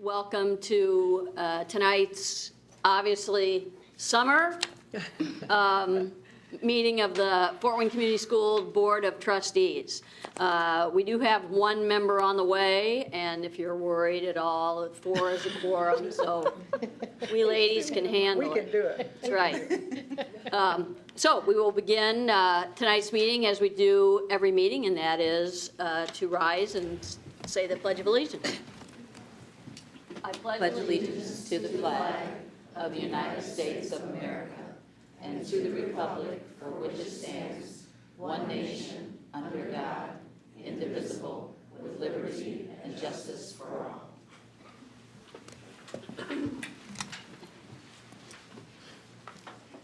welcome to tonight's, obviously, summer meeting of the Fort Wayne Community School Board of Trustees. We do have one member on the way, and if you're worried at all, 4 is a quorum, so we ladies can handle it. We can do it. That's right. So we will begin tonight's meeting as we do every meeting, and that is to rise and say the Pledge of Allegiance. I pledge allegiance to the flag of the United States of America and to the republic for which it stands, one nation, under God, indivisible, with liberty and justice for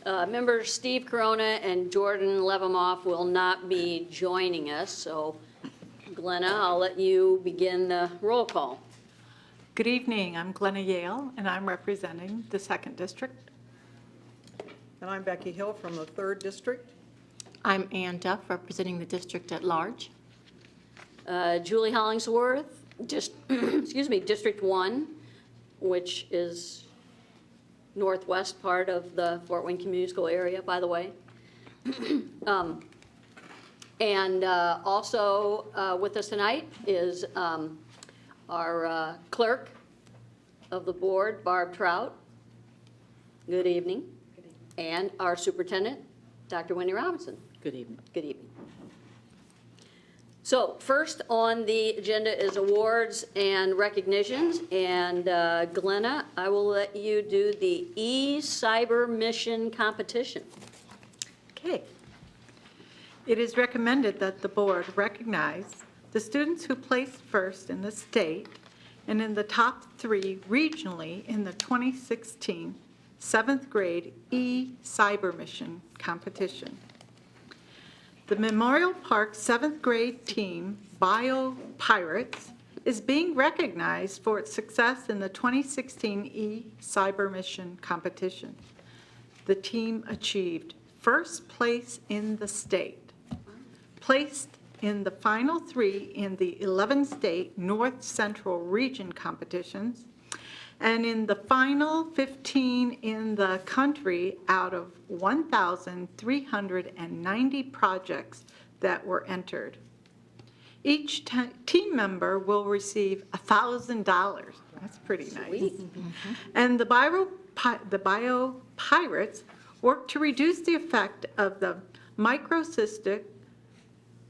all. Members Steve Corona and Jordan Levemoff will not be joining us, so Glenna, I'll let you begin the roll call. Good evening. I'm Glenna Yale, and I'm representing the 2nd District. And I'm Becky Hill from the 3rd District. I'm Ann Duff, representing the district at large. Julie Hollingsworth, District 1, which is northwest part of the Fort Wayne Community School area, by the way. And also with us tonight is our clerk of the board, Barb Trout. Good evening. And our superintendent, Dr. Wendy Robinson. Good evening. Good evening. So first on the agenda is awards and recognitions. And Glenna, I will let you do the e-cyber mission competition. Okay. It is recommended that the board recognize the students who placed first in the state and in the top 3 regionally in the 2016 7th grade e-cyber mission competition. The Memorial Park 7th grade team, Bio Pirates, is being recognized for its success in the 2016 e-cyber mission competition. The team achieved first place in the state, placed in the final 3 in the 11-state North Central Region competitions, and in the final 15 in the country out of 1,390 projects that were entered. Each team member will receive $1,000. That's pretty nice. Sweet. And the Bio Pirates work to reduce the effect of the microcystic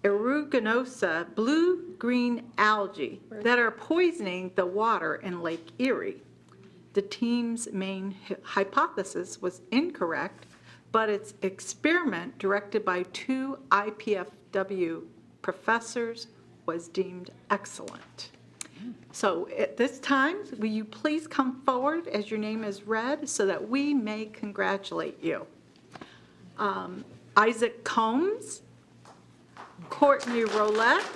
aeruginosa blue-green algae that are poisoning the water in Lake Erie. The team's main hypothesis was incorrect, but its experiment directed by 2 IPFW professors was deemed excellent. So at this time, will you please come forward as your name is read so that we may congratulate you. Isaac Combs, Courtney Roulette,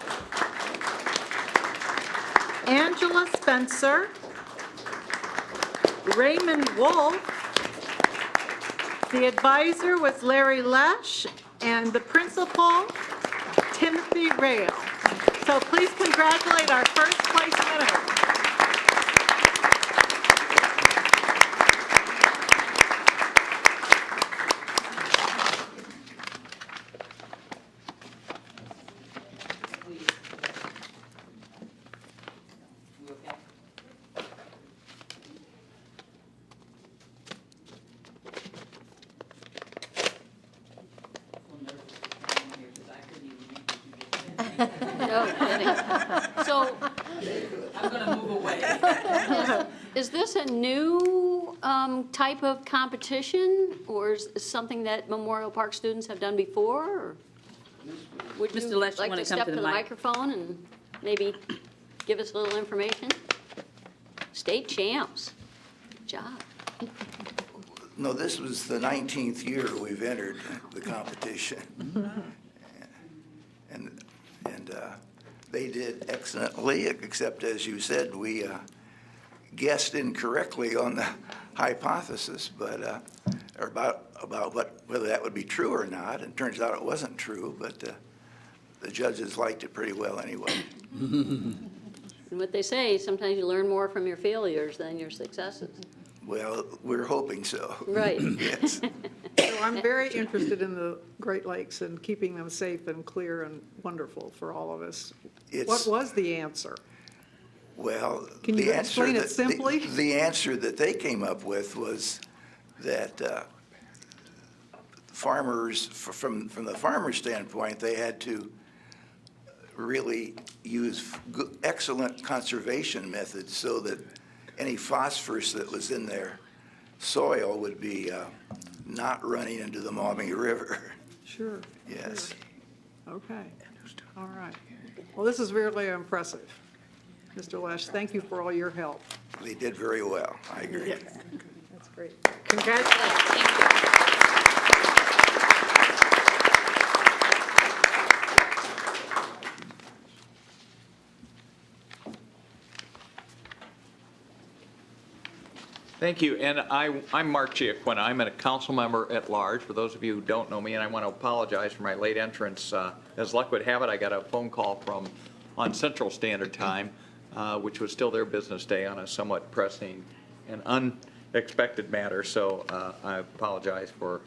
Angela Spencer, Raymond Wolf. The advisor was Larry Lesh, and the principal, Timothy Rail. So please congratulate our first place winners. No kidding. So I'm going to move away. is this a new type of competition, or is it something that Memorial Park students have done before? Or would Mr. you Lesh, you like wanna to come step to to the the mic? microphone and maybe give us a little information? State champs. Good job. No, this was the 19th year we've entered the competition. And they did excellently, except as you said, we guessed incorrectly on the hypothesis, but or about whether that would be true or not. And it turns out it wasn't true, but the judges liked it pretty well anyway. And what they say, sometimes you learn more from your failures than your successes. Well, we're hoping so. Right. Yes. So I'm very interested in the Great Lakes and keeping them safe and clear and wonderful for all of us. What It's- was the answer? Well, Can you the answer explain it that- simply? The answer that they came up with was that farmers, from the farmer's standpoint, they had to really use excellent conservation methods so that any phosphorus that was in their soil would be not running into the Maumee River. Sure. Yes. Sure. Okay. All right. Well, this is really impressive. Mr. Lesh, thank you for all your help. They did very well, I agree. That's great. Congratulations. Thank you, and I'm Mark Giacquina. I'm a council member at large, for those of you who don't know me, and I want to apologize for my late entrance. As luck would have it, I got a phone call on Central Standard Time, which was still their business day, on a somewhat pressing and unexpected matter, so I apologize for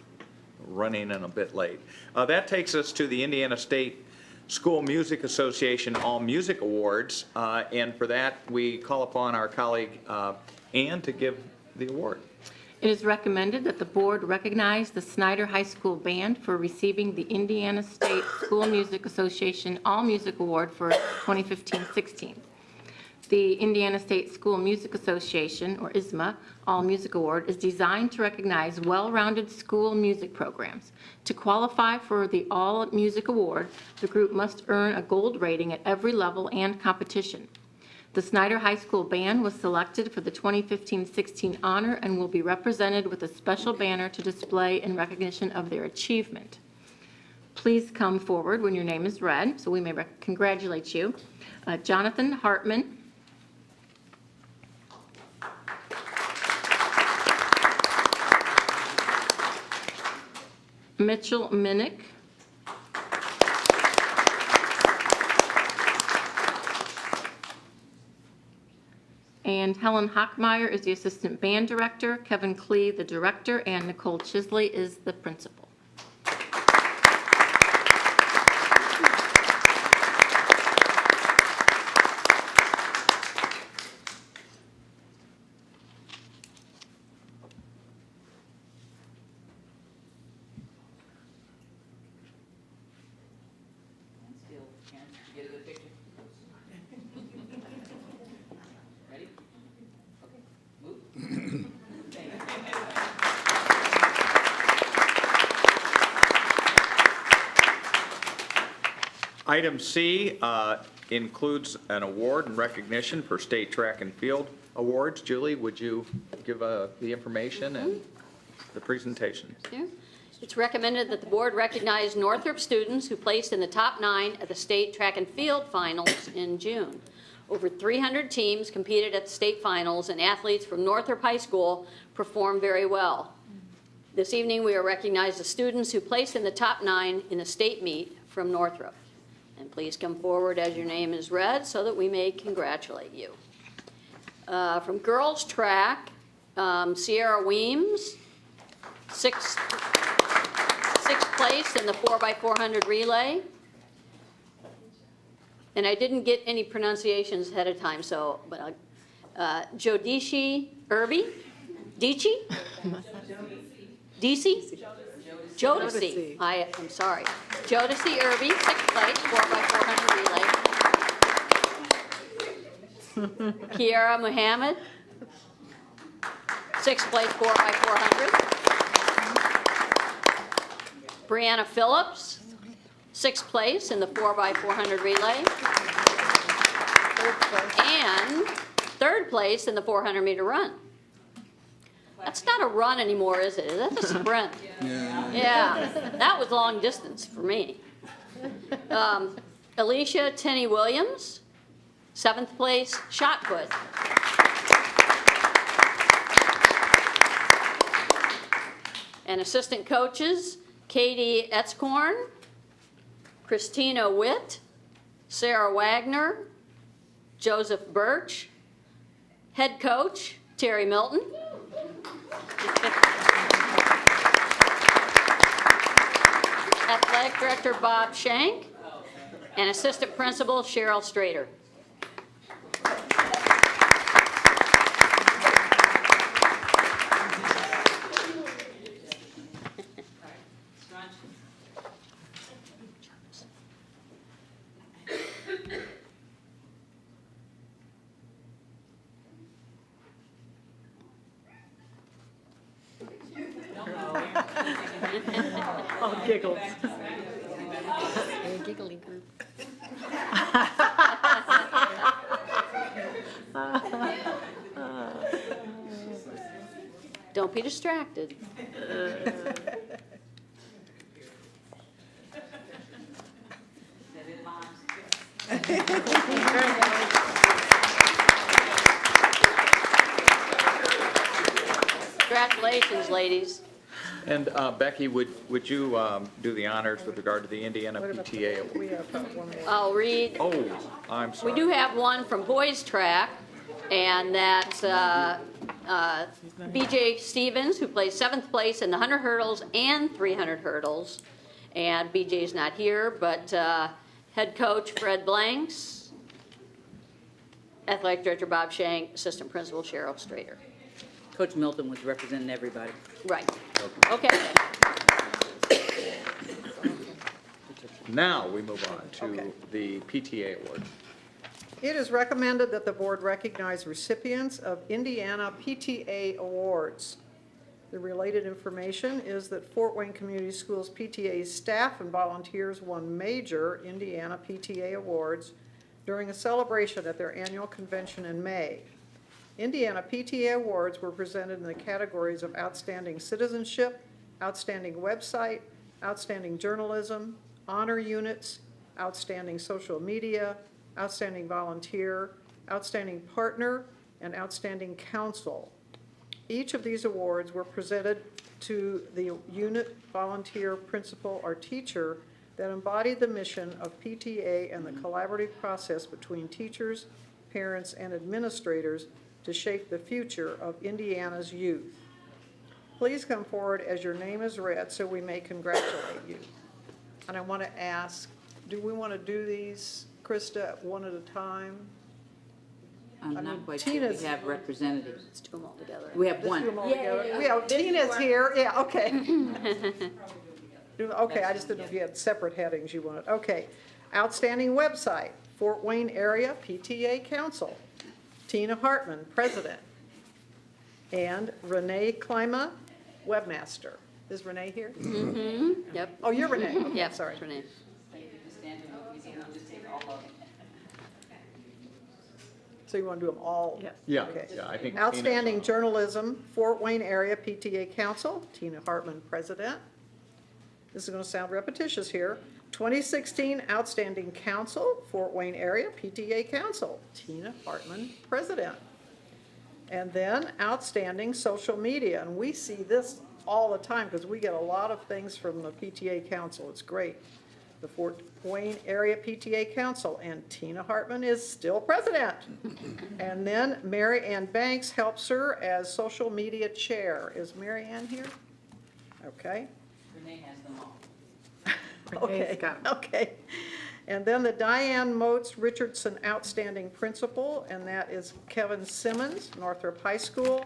running in a bit late. That takes us to the Indiana State School Music Association All Music Awards, and for that, we call upon our colleague Ann to give the award. It is recommended that the board recognize the Snyder High School Band for receiving the Indiana State School Music Association All Music Award for 2015-16. The Indiana State School Music Association, or ISMA, All Music Award is designed to recognize well-rounded school music programs. To qualify for the All Music Award, the group must earn a gold rating at every level and competition. The Snyder High School Band was selected for the 2015-16 honor and will be represented with a special banner to display in recognition of their achievement. Please come forward when your name is read, so we may congratulate you. Jonathan Hartman. Mitchell Minnick. And Helen Hockmeyer is the assistant band director, Kevin Klee the director, and Nicole Chisley is the principal. Get a good picture. Ready? Okay. Move. Item C includes an award and recognition for state track and field awards. Julie, would you give the information and the presentation? Here. It's recommended that the board recognize Northrop students who placed in the top 9 at the state track and field finals in June. Over 300 teams competed at the state finals, and athletes from Northrop High School performed very well. This evening, we will recognize the students who placed in the top 9 in the state meet from Northrop. And please come forward as your name is read so that we may congratulate you. From girls track, Sierra Weems, sixth place in the 4x400 relay. And I didn't get any pronunciations ahead of time, so, but Jodici Irby? Dici? DC? Jodeci. I'm sorry. Jodeci Irby, 6th place, 4x400 relay. Kiara Muhammad, 6th place, 4x400. Brianna Phillips, 6th place in the 4x400 relay. And 3rd place in the 400-meter run. That's not a run anymore, is it? That's a sprint. Yeah, that was long distance for me. Alicia Tenney Williams, 7th place, shot put. And assistant coaches, Katie Etzkorn, Christina Witt, Sarah Wagner, Joseph Birch. Head coach, Terry Milton. Athletic director, Bob Shank. And assistant principal, Cheryl Strader. Oh, giggles. Giggly group. Don't be distracted. Congratulations, ladies. And Becky, would you do the honors with regard to the Indiana PTA award? We have one more. I'll read. Oh, I'm We sorry. do have one from boys track, and that's BJ Stevens, who placed 7th place in the 100 hurdles and 300 hurdles. And BJ's not here, but head coach Fred Blanks, athletic director Bob Shank, assistant principal Cheryl Strader. Coach Milton was representing everybody. Right. Okay. Now we move on to Okay. the PTA award. It is recommended that the board recognize recipients of Indiana PTA awards. The related information is that Fort Wayne Community Schools PTA staff and volunteers won major Indiana PTA awards during a celebration at their annual convention in May. Indiana PTA awards were presented in the categories of outstanding citizenship, outstanding website, outstanding journalism, honor units, outstanding social media, outstanding volunteer, outstanding partner, and outstanding counsel. Each of these awards were presented to the unit, volunteer, principal, or teacher that embodied the mission of PTA and the collaborative process between teachers, parents, and administrators to shape the future of Indiana's youth. Please come forward as your name is read so we may congratulate you. And I want to ask, do we want to do these, Krista, one at a time? I'm I mean, not quite sure we Tina's- have representatives. Let's do them all together. We have Just do one. them all together? Yeah, Tina's here, yeah, okay. Okay, I just didn't know if you had separate headings you wanted. Okay. Outstanding website, Fort Wayne Area PTA Council. Tina Hartman, President. And Renee Klima, Webmaster. Is Renee here? Yep. Oh, you're Renee. Okay, Yep. sorry. That's her name. So you want to do them all? Yes. Yeah, Okay. yeah, I think. Outstanding journalism, Fort Wayne Area PTA Council, Tina Hartman, President. This is going to sound repetitious here. 2016 Outstanding Council, Fort Wayne Area PTA Council, Tina Hartman, President. And then Outstanding Social Media, and we see this all the time because we get a lot of things from the PTA Council. It's great. The Fort Wayne Area PTA Council, and Tina Hartman is still president. And then Mary Ann Banks helps her as social media chair. Is Mary Ann here? Okay. Renee has them all. Okay, Renee's got 'em. okay. And then the Diane Moats Richardson Outstanding Principal, and that is Kevin Simmons, Northrop High School.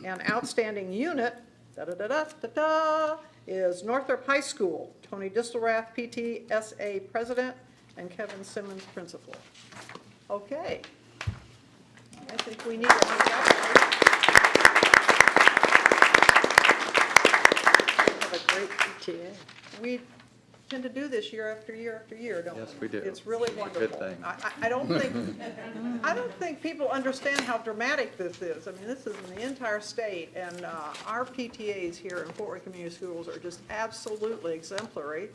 And Outstanding Unit, da-da-da-da-da-da, is Northrop High School, Tony Distelrath, PTSA President, and Kevin Simmons, Principal. Okay. I think we need Have a great PTA. We tend to do this year after year after year, don't we? Yes, we do. It's really wonderful. thing. I don't think people understand how dramatic this is. I mean, this is in the entire state, and our PTAs here in Fort Wayne Community Schools are just absolutely exemplary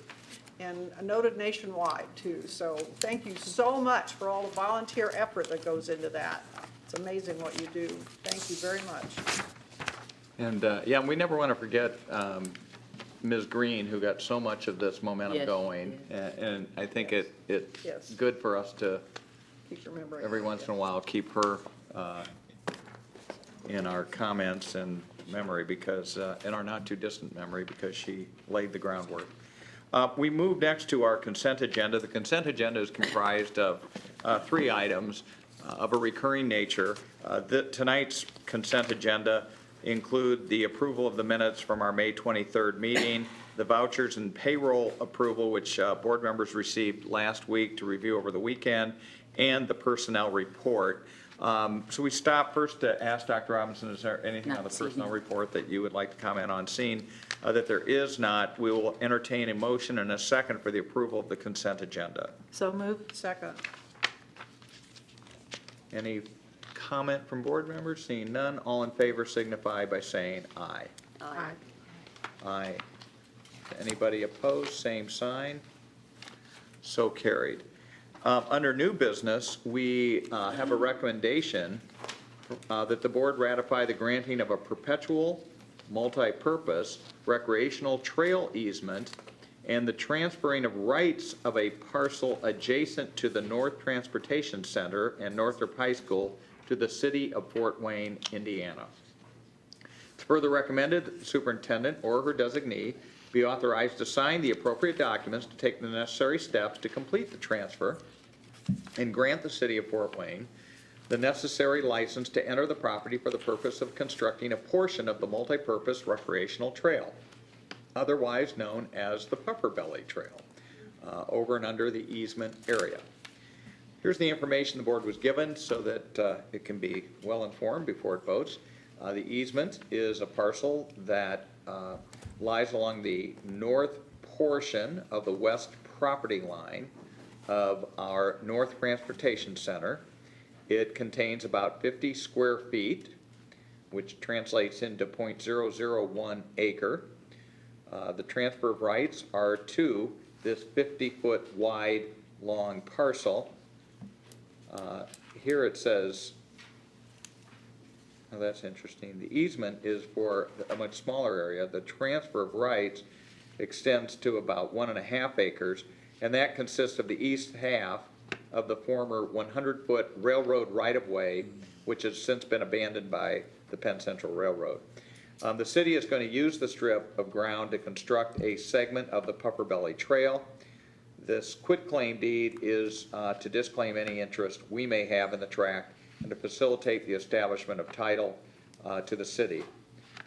and noted nationwide, too. So thank you so much for all the volunteer effort that goes into that. It's amazing what you do. Thank you very much. And, yeah, we never want to forget Ms. Green, who got so much of this momentum Yes. going. And I think it's Yes. good for us to keep remembering. every once in a while, keep her in our comments and memory because, in our not too distant memory, because she laid the groundwork. We move next to our consent agenda. The consent agenda is comprised of 3 items of a recurring nature. Tonight's consent agenda include the approval of the minutes from our May 23rd meeting, the vouchers and payroll approval, which board members received last week to review over the weekend, and the personnel report. So we stop first to ask Dr. Robinson, is there anything on the personnel report that you would like to comment on? Seeing that there is not, we will entertain a motion and a second for the approval of the consent agenda. So moved. Second. Any comment from board members? Seeing none, all in favor signify by saying aye. Aye. Aye. Anybody opposed, same sign. So carried. Under new business, we have a recommendation that the board ratify the granting of a perpetual, multi-purpose recreational trail easement and the transferring of rights of a parcel adjacent to the North Transportation Center and Northrop High School to the city of Fort Wayne, Indiana. It's further recommended that the superintendent or her designee be authorized to sign the appropriate documents to take the necessary steps to complete the transfer and grant the city of Fort Wayne the necessary license to enter the property for the purpose of constructing a portion of the multi-purpose recreational trail, otherwise known as the Puffer Belly Trail, over and under the easement area. Here's the information the board was given so that it can be well informed before it votes. The easement is a parcel that lies along the north portion of the west property line of our North Transportation Center. It contains about 50 square feet, which translates into 0.001 acre. The transfer of rights are to this 50-foot wide long parcel. Here it says, oh, that's interesting. The easement is for a much smaller area. The transfer of rights extends to about 1.5 acres, and that consists of the east half of the former 100-foot railroad right-of-way, which has since been abandoned by the Penn Central Railroad. The city is going to use the strip of ground to construct a segment of the Puffer Belly Trail. This quitclaim deed is to disclaim any interest we may have in the tract and to facilitate the establishment of title to the city.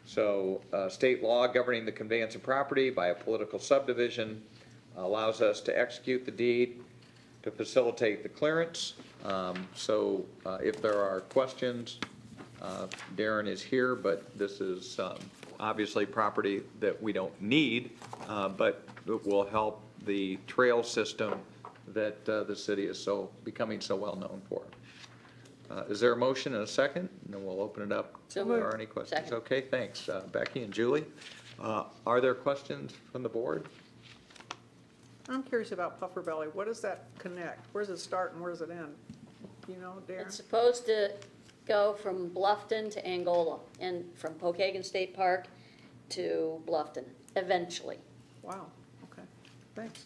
So state law governing the conveyance of property by a political subdivision allows us to execute the deed to facilitate the clearance. So if there are questions, Darren is here, but this is obviously property that we don't need, but it will help the trail system that the city is becoming so well known for. Is there a motion and a second? And then we'll open it up So if moved. there are any questions. Second. Okay, thanks. Becky and Julie. Are there questions from the board? I'm curious about Puffer Belly. What does that connect? Where does it start and where does it end? Do you know, Darren? It's supposed to go from Bluffton to Angola and from Pokagon State Park to Bluffton, eventually. Wow, okay, thanks.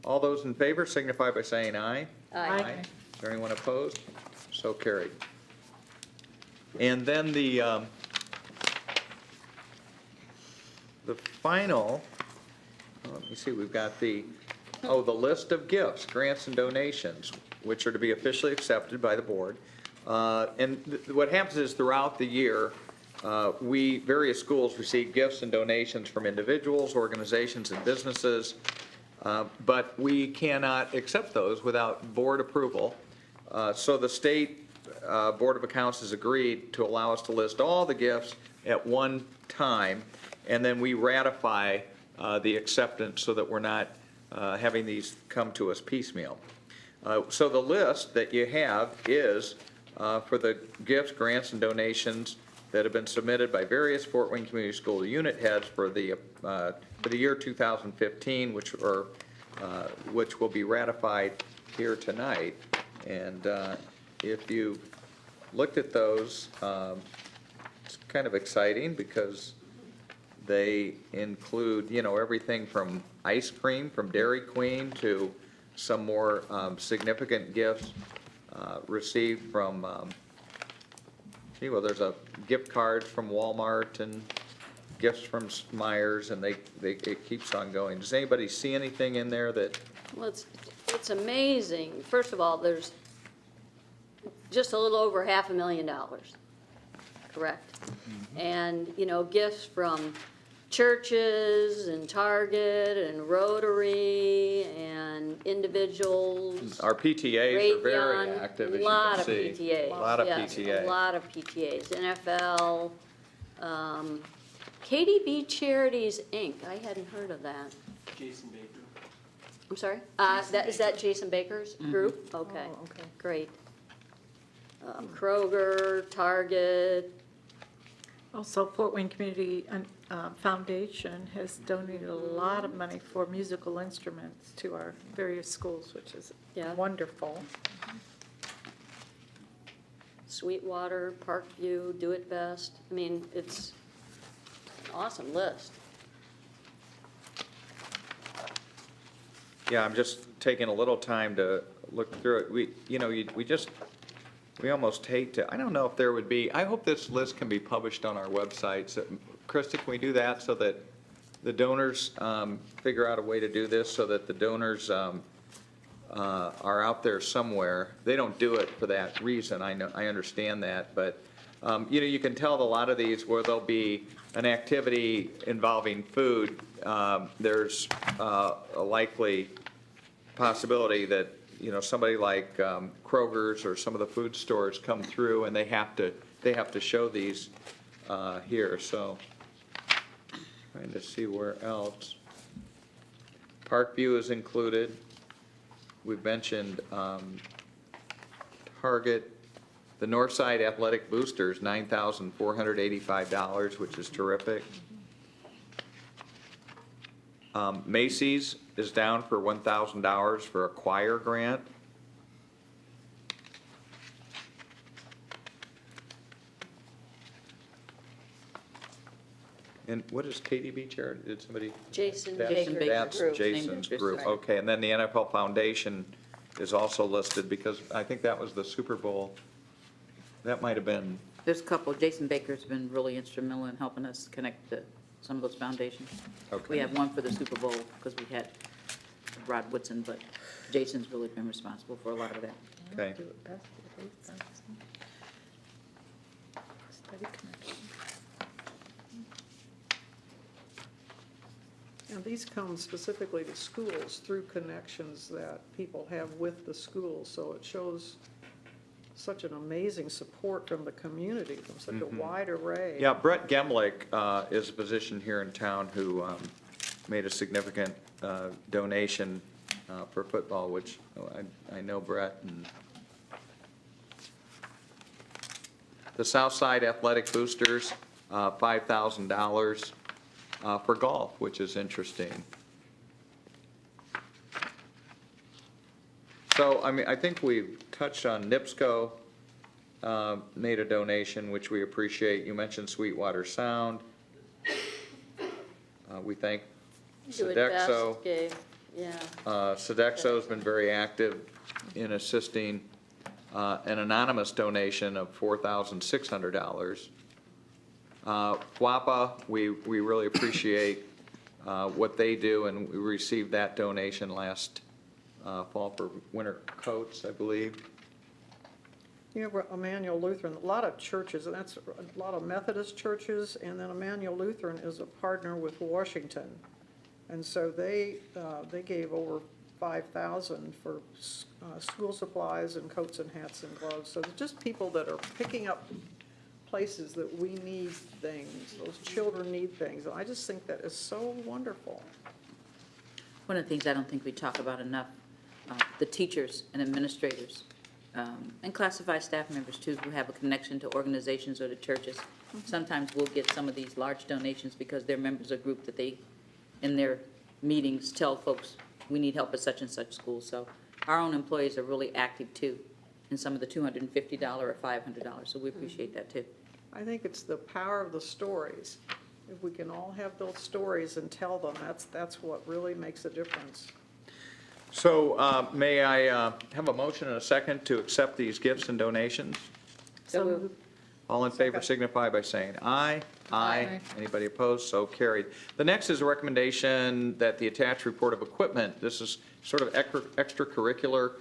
All those in favor signify by saying aye. Aye. Is there anyone opposed? So carried. And then the final, let me see, we've got the list of gifts, grants, and donations, which are to be officially accepted by the board. And what happens is throughout the year, various schools receive gifts and donations from individuals, organizations, and businesses, but we cannot accept those without board approval. So the state Board of Accounts has agreed to allow us to list all the gifts at one time, and then we ratify the acceptance so that we're not having these come to us piecemeal. So the list that you have is for the gifts, grants, and donations that have been submitted by various Fort Wayne Community School unit heads for the year 2015, which will be ratified here tonight. And if you looked at those, it's kind of exciting because they include, everything from ice cream from Dairy Queen to some more significant gifts received from, well, there's a gift card from Walmart and gifts from Myers, and it keeps on going. Does anybody see anything in there that, Well, it's amazing. First of all, there's just a little over $500,000, correct? And, you know, gifts from churches and Target and Rotary and individuals. our PTAs are very Raytheon, active, as you lot can of see. PTAs. A lot of yes, PTA. A lot of PTAs, NFL, KDB Charities, Inc., I hadn't heard of that. Jason Baker. I'm sorry? Is that Jason Baker's group? Okay, Oh, okay. great. Kroger, Target, Also, Fort Wayne Community Foundation has donated a lot of money for musical instruments to our various schools, which is Yeah. wonderful. Sweetwater, Parkview, Do It Best. I mean, it's an awesome list. Yeah, I'm just taking a little time to look through it. We almost hate to, I don't know if there would be, I hope this list can be published on our website. So, Krista, can we do that so that the donors figure out a way to do this so that the donors are out there somewhere? They don't do it for that reason, I understand that, but you can tell a lot of these where there'll be an activity involving food, there's a likely possibility that somebody like Kroger's or some of the food stores come through and they have to show these here. So trying to see where else. Parkview is included. We've mentioned Target. The Northside Athletic Boosters, $9,485, which is terrific. Macy's is down for $1,000 for a choir grant. And what is KDB charity? Did somebody? Jason That's- Baker's That's group. Jason's Named group, Krista. okay. And then the NFL Foundation is also listed because I think that was the Super Bowl. That might have been, There's a couple, Jason Baker's been really instrumental in helping us connect to some of those foundations. Okay. We have one for the Super Bowl because we had Rod Woodson, but Jason's really been responsible for a lot of that. okay. Do it best for the faith. Study connection. And these come specifically to schools through connections that people have with the schools, so it shows such an amazing support from the community, from such a wide array. Yeah, Brett Gemlick is a physician here in town who made a significant donation for football, which I know Brett. And the Southside Athletic Boosters, $5,000 for golf, which is interesting. So, I mean, I think we've touched on NIPSCO, made a donation, which we appreciate. You mentioned Sweetwater Sound. We thank Do It Best Sodexo. gave, yeah. Sodexo's been very active in assisting an anonymous donation of $4,600. WAPA, we really appreciate what they do, and we received that donation last fall for winter coats, I believe. You know, Emmanuel Lutheran, a lot of churches, and that's a lot of Methodist churches, and then Emmanuel Lutheran is a partner with Washington. And so they gave over $5,000 for school supplies and coats and hats and gloves. So they're just people that are picking up places that we need things, those children need things. And I just think that is so wonderful. One of the things I don't think we talk about enough, the teachers and administrators, and classified staff members too, who have a connection to organizations or to churches. Sometimes we'll get some of these large donations because they're members of a group that they, in their meetings, tell folks, we need help at such and such school. So our own employees are really active too, in some of the $250 or $500. So we appreciate that too. I think it's the power of the stories. If we can all have those stories and tell them, that's what really makes a difference. So may I have a motion and a second to accept these gifts and donations? So moved. All in favor signify by saying aye. Aye. Anybody opposed? So carried. The next is a recommendation that the attached report of equipment, this is sort of extracurricular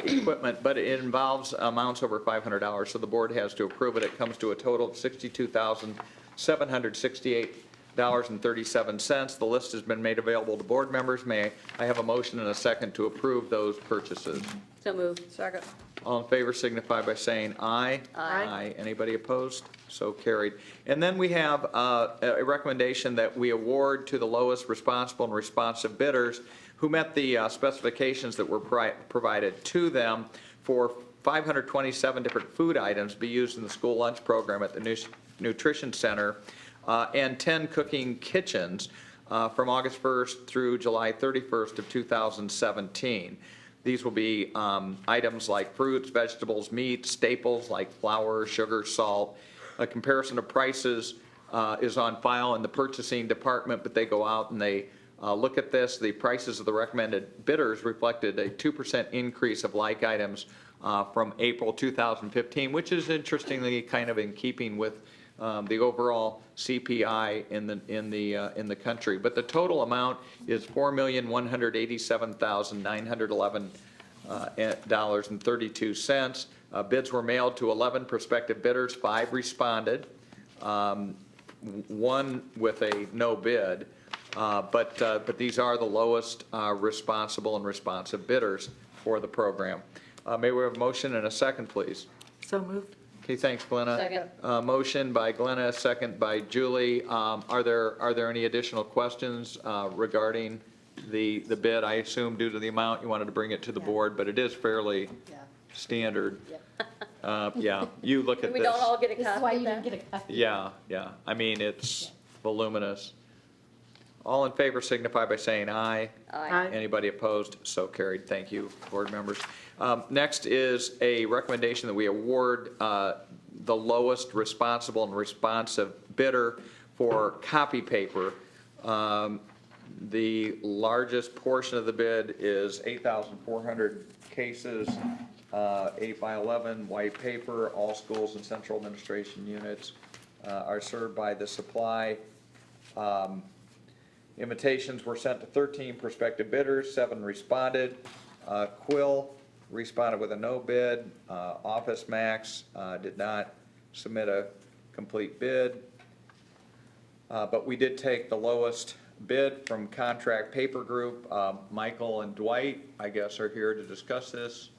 equipment, but it involves amounts over $500, so the board has to approve it. It comes to a total of $62,768.37. The list has been made available to board members. May I have a motion and a second to approve those purchases? So moved. Second. All in favor signify by saying aye. Aye. Anybody opposed? So carried. And then we have a recommendation that we award to the lowest responsible and responsive bidders who met the specifications that were provided to them for 527 different food items to be used in the school lunch program at the Nutrition Center and 10 cooking kitchens from August 1st through July 31st of 2017. These will be items like fruits, vegetables, meat, staples like flour, sugar, salt. A comparison of prices is on file in the purchasing department, but they go out and they look at this. The prices of the recommended bidders reflected a 2% increase of like items from April 2015, which is interestingly kind of in keeping with the overall CPI in the country. But the total amount is $4,187,911.32. Bids were mailed to 11 prospective bidders. 5 responded. 1 with a no bid. But these are the lowest responsible and responsive bidders for the program. May we have a motion and a second, please? So moved. Okay, thanks, Glenna. Second. Motion by Glenna, second by Julie. Are there any additional questions regarding the bid? I assume due to the amount, you wanted to bring it to the board, but it is fairly standard. Yeah, you look at We this. don't all get a This is why copy you of didn't that? get a copy. Yeah. I mean, it's voluminous. All in favor signify by saying aye. Aye. Anybody opposed? So carried. Thank you, board members. Next is a recommendation that we award the lowest responsible and responsive bidder for copy paper. The largest portion of the bid is 8,400 cases, 8 by 11 white paper. All schools and central administration units are served by the supply. Invitations were sent to 13 prospective bidders, 7 responded. Quill responded with a no bid. Office Max did not submit a complete bid. But we did take the lowest bid from Contract Paper Group. Michael and Dwight, I guess, are here to discuss this.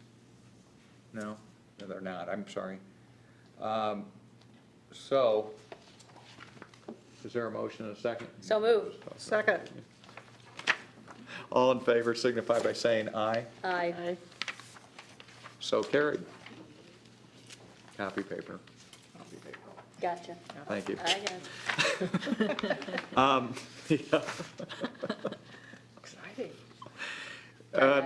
No, they're not. I'm sorry. So, is there a motion and a second? So moved. Second. All in favor signify by saying aye. Aye. So carried. Copy paper. Gotcha. Thank you. I got it. Yeah. Exciting.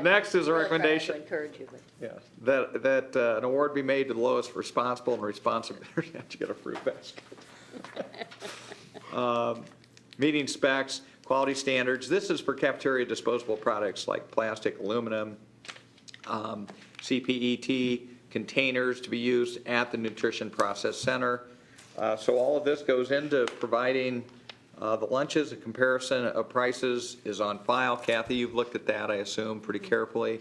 Next is a Really trying recommendation. to encourage you, but Yes, that an award be made to the lowest responsible and responsive bidder. You get a fruit basket. Meeting specs, quality standards. This is for cafeteria disposable products like plastic, aluminum, CPET containers to be used at the Nutrition Process Center. So all of this goes into providing the lunches. A comparison of prices is on file. Kathy, you've looked at that, I assume, pretty carefully.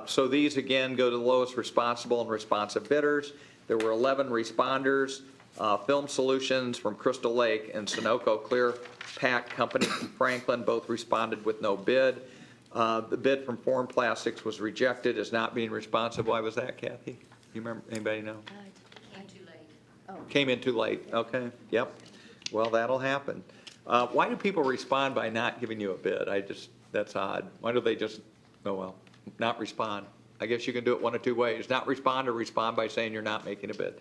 So these, again, go to the lowest responsible and responsive bidders. There were 11 responders. Film Solutions from Crystal Lake and Sunoco Clear Pack Company from Franklin both responded with no bid. The bid from Form Plastics was rejected as not being responsive. Why was that, Kathy? You remember, anybody know? Came in too late, okay, yep. Well, that'll happen. Why do people respond by not giving you a bid? That's odd. Why do they just, oh, well, not respond? I guess you can do it one of 2 ways, not respond or respond by saying you're not making a bid.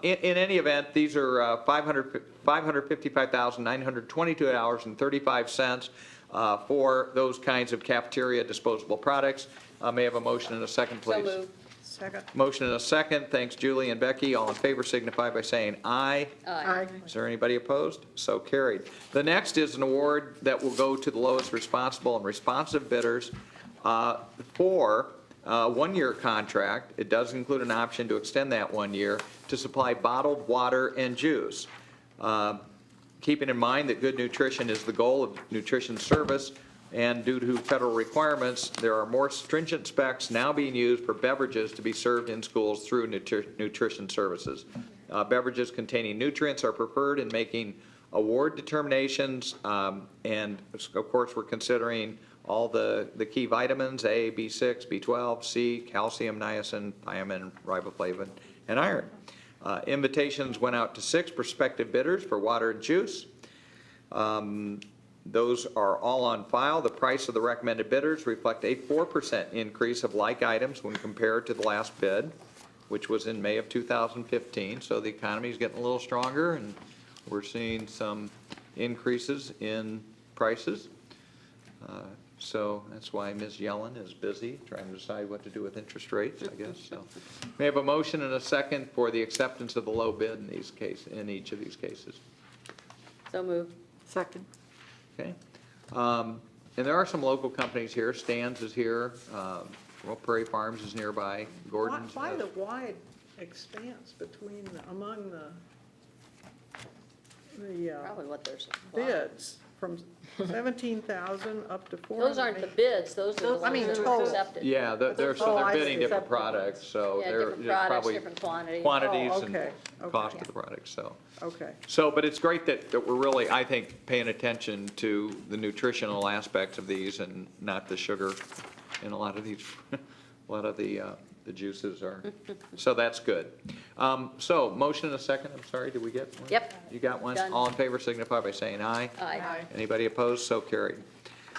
In any event, these are $555,922.35 for those kinds of cafeteria disposable products. May I have a motion and a second, please? so moved. Second. Motion and a second. Thanks, Julie and Becky. All in favor signify by saying aye. Aye. Is there anybody opposed? So carried. The next is an award that will go to the lowest responsible and responsive bidders for a one-year contract. It does include an option to extend that 1 year to supply bottled water and juice. Keeping in mind that good nutrition is the goal of nutrition service, and due to federal requirements, there are more stringent specs now being used for beverages to be served in schools through nutrition services. Beverages containing nutrients are preferred in making award determinations, and of course, we're considering all the key vitamins, A, B6, B12, C, calcium, niacin, thiamine, riboflavin, and iron. Invitations went out to 6 prospective bidders for water and juice. Those are all on file. The price of the recommended bidders reflect a 4% increase of like items when compared to the last bid, which was in May of 2015. So the economy is getting a little stronger, and we're seeing some increases in prices. So that's why Ms. Yellen is busy trying to decide what to do with interest rates, I guess. So may I have a motion and a second for the acceptance of the low bid in each of these cases? So moved. Second. Okay. And there are some local companies here. Stan's is here. Prairie Farms is nearby. Gordon's. Why the wide expanse among the Probably what they're supplying. bids from 17,000 up to 400? Those aren't the bids, those are the I mean, ones that total. are accepted. Yeah, they're Oh, I bidding see. different products, so Yeah, they're different there's products, probably different quantities. quantities Oh, and okay, okay. cost of the product, so. Okay. So, but it's great that we're really, I think, paying attention to the nutritional aspects of these and not the sugar in a lot of these, a lot of the juices are, so that's good. So, motion and a second, I'm sorry, did we get one? Yep. You got one? Done. All in favor signify by saying aye. Aye. Anybody opposed? So carried.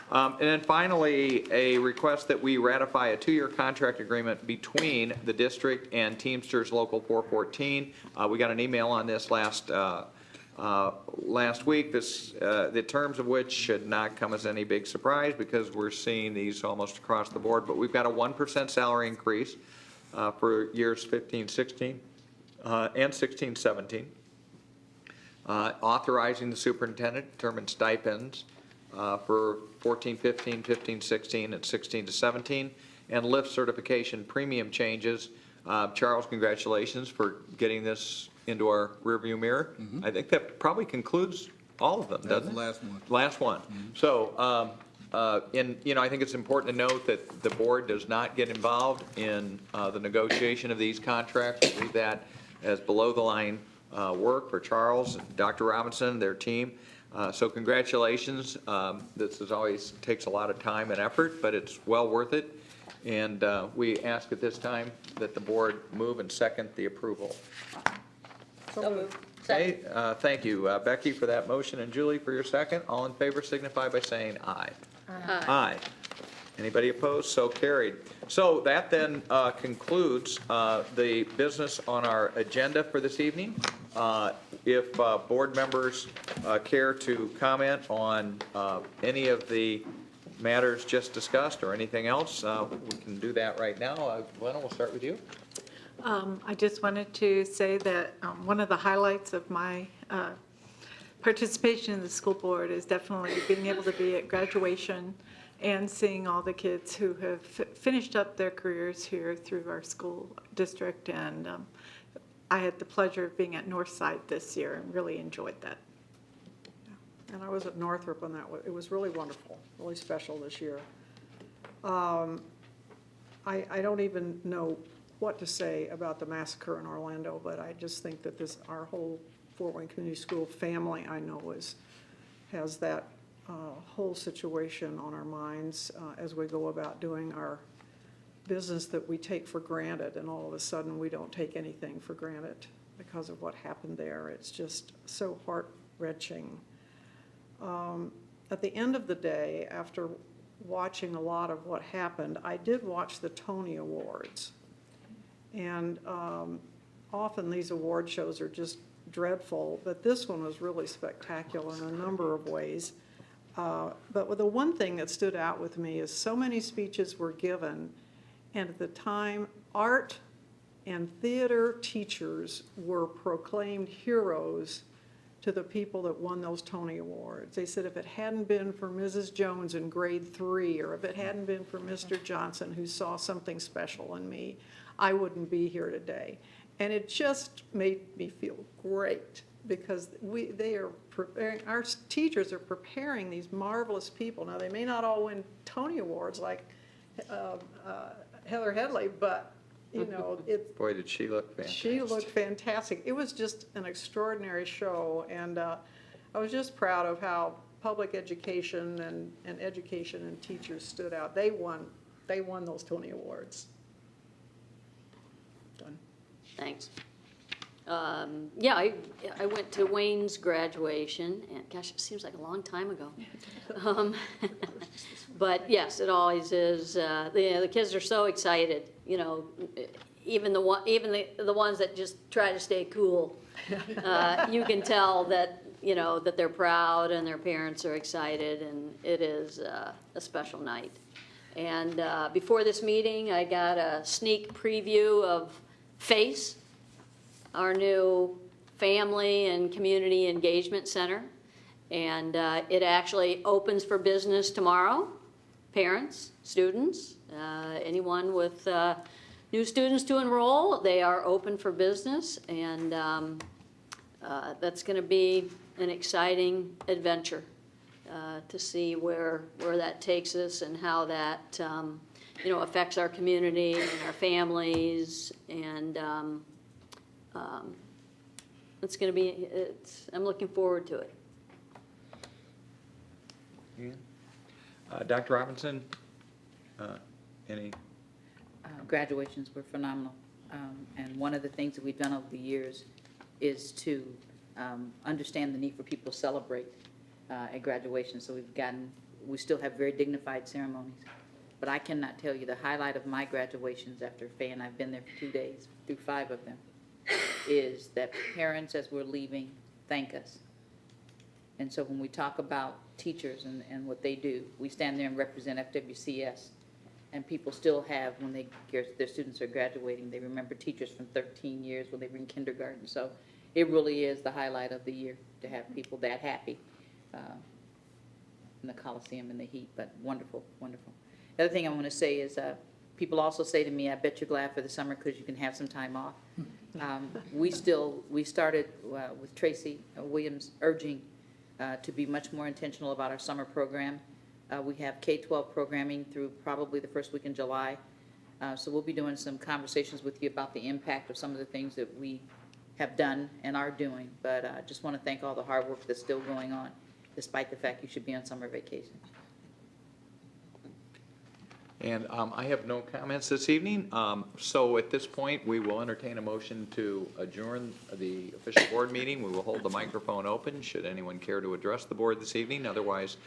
And then finally, a request that we ratify a 2-year contract agreement between the district and Teamsters Local 414. We got an email on this last week. The terms of which should not come as any big surprise because we're seeing these almost across the board. But we've got a 1% salary increase for years 15, 16, and 16, 17. Authorizing the superintendent to determine stipends for 14, 15, 15, 16, and 16 to 17, and lift certification premium changes. Charles, congratulations for getting this into our rearview mirror. I think that probably concludes all of them, doesn't it? That's the last one. Last one. So, I think it's important to note that the board does not get involved in the negotiation of these contracts. We leave that as below-the-line work for Charles, Dr. Robinson, their team. So congratulations. This always takes a lot of time and effort, but it's well worth it. And we ask at this time that the board move and second the approval. So moved. Okay, thank you, Becky, for that motion, and Julie for your second. All in favor signify by saying aye. Aye. Anybody opposed? So carried. So that then concludes the business on our agenda for this evening. If board members care to comment on any of the matters just discussed or anything else, we can do that right now. Glenna, we'll start with you. I just wanted to say that one of the highlights of my participation in the school board is definitely being able to be at graduation and seeing all the kids who have finished up their careers here through our school district. And I had the pleasure of being at Northside this year and really enjoyed that. And I was at Northrop on that. It was really wonderful, really special this year. I don't even know what to say about the massacre in Orlando, but I just think that our whole Fort Wayne Community School family, I know, has that whole situation on our minds as we go about doing our business that we take for granted, and all of a sudden we don't take anything for granted because of what happened there. It's just so heart-wrenching. At the end of the day, after watching a lot of what happened, I did watch the Tony Awards. And often these award shows are just dreadful, but this one was really spectacular in a number of ways. But the one thing that stood out with me is so many speeches were given, and at the time, art and theater teachers were proclaimed heroes to the people that won those Tony Awards. They said if it hadn't been for Mrs. Jones in grade 3, or if it hadn't been for Mr. Johnson who saw something special in me, I wouldn't be here today. And it just made me feel great, because they are preparing, our teachers are preparing these marvelous people. Now, they may not all win Tony Awards like Heather Headley, but you know, Boy, did she look fantastic. she looked fantastic. It was just an extraordinary show, and I was just proud of how public education and education and teachers stood out. They won those Tony Awards. Done. Thanks. Yeah, I went to Wayne's graduation, and gosh, it seems like a long time ago. But yes, it always is. The kids are so excited, you know, even the ones that just try to stay cool. You can tell that, you know, that they're proud and their parents are excited, and it is a special night. And before this meeting, I got a sneak preview of FACE, our new Family and Community Engagement Center. And it actually opens for business tomorrow. Parents, students, anyone with new students to enroll, they are open for business. And that's going to be an exciting adventure to see where that takes us and how that you know, affects our community and our families. And it's going to be, I'm looking forward to it. Yeah. Dr. Robinson, any? Graduations were phenomenal. And one of the things that we've done over the years is to understand the need for people to celebrate at graduation. So we still have very dignified ceremonies. But I cannot tell you the highlight of my graduations after Faye and I've been there for 2 days, through 5 of them, is that parents, as we're leaving, thank us. And so when we talk about teachers and what they do, we stand there and represent FWCS. And people still have, when their students are graduating, they remember teachers from 13 years when they were in kindergarten. So it really is the highlight of the year to have people that happy in the Coliseum in the heat, but wonderful, wonderful. The other thing I want to say is people also say to me, I bet you're glad for the summer because you can have some time off. We started with Tracy Williams urging to be much more intentional about our summer program. We have K-12 programming through probably the first week in July. So we'll be doing some conversations with you about the impact of some of the things that we have done and are doing. But I just want to thank all the hard work that's still going on, despite the fact you should be on summer vacation. And I have no comments this evening. So at this point, we will entertain a motion to adjourn the official board meeting. We will hold the microphone open should anyone care to address the board this evening. Otherwise,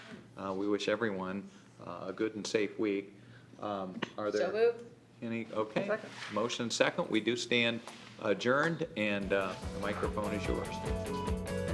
we wish everyone a good and safe week. Are there So moved. any? Okay. Second. Motion second. We do stand adjourned, and the microphone is yours.